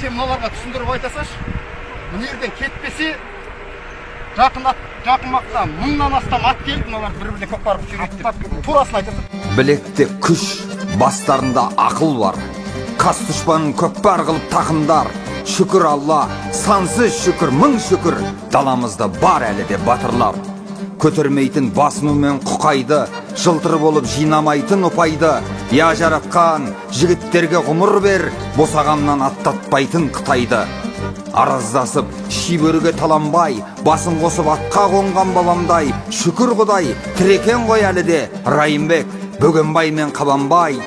сен мыналарға түсіндіріп айтасаш, мына жерден кетпесе жақын мақта 1000-нан астам ат келіп, мыналар бір-біріне көкпарып жүреді деп. Турасын айтасың. Білекте күш, бастарында ақыл бар. Қас дұшпанын көкпар қылып тақымдар. Шүкір Алла, сансыз шүкір, мың шүкір, даламызда бар әлі де батырлар. Көтермейтін басынумен құқайды, жылтыр болып жинамайтын ұпайды. Я жаратқан жігіттерге ғұмыр бер, босағаннан аттатпайтын Қытайды. Араздасып, шибөріге таланбай, басын қосып атқа қонған бабамдай. Шүкір Құдай, тірекен ғой әлі де, Райымбек, Бөгенбай мен Қабанбай.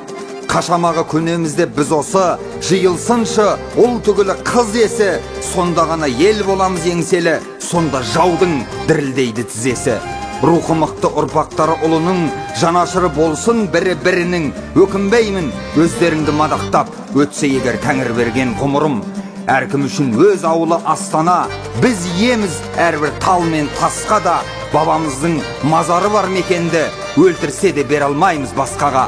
Қашамаға көнемізде біз осы, жиылсыншы, ұл түгілі қыз есі. Сонда ғана ел боламыз еңселі, сонда жаудың дірілдейді тізесі. Рухы мықты ұрпақтары ұлының, жанашыры болсын бірі-бірінің. Өкінбеймін, өздеріңді мадақтап, өтсе егер тәңір берген ғұмырым. Әркім үшін өз ауылы астана, біз еміз әрбір тал мен тасқа да. Бабамыздың мазары бар мекенді, өлтірсе де бер алмаймыз басқаға.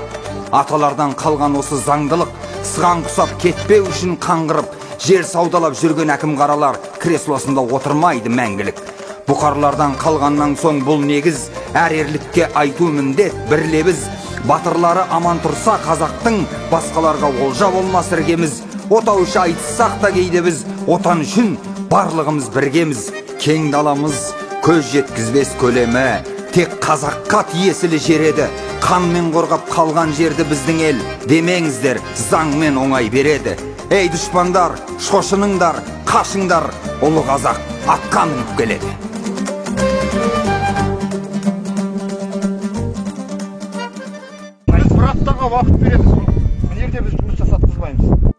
Аталардан қалған осы заңдылық, сыған құсап кетпеу үшін қаңғырып, жер саудалап жүрген әкім қаралар креслосында отырмайды мәңгілік. Бұқарлардан қалғаннан соң бұл негіз, әр ерлікке айту міндет бірлебіз. Батырлары аман тұрса қазақтың, басқаларға олжа болмас іргеміз. Отаушы айтыссақ та кейде біз, отан үшін барлығымыз біргеміз. Кең даламыз көз жеткізбес көлемі, тек қазаққа тиесілі жер еді. Қанмен қорғап қалған жерді біздің ел, демеңіздер, заңмен оңай береді. Ей дұшпандар, шошыныңдар, қашыңдар, ұлы қазақ атқа мініп келеді. Біз бір аптаға уақыт береміз. Мына жерде біз жұмыс жасатқызбаймыз.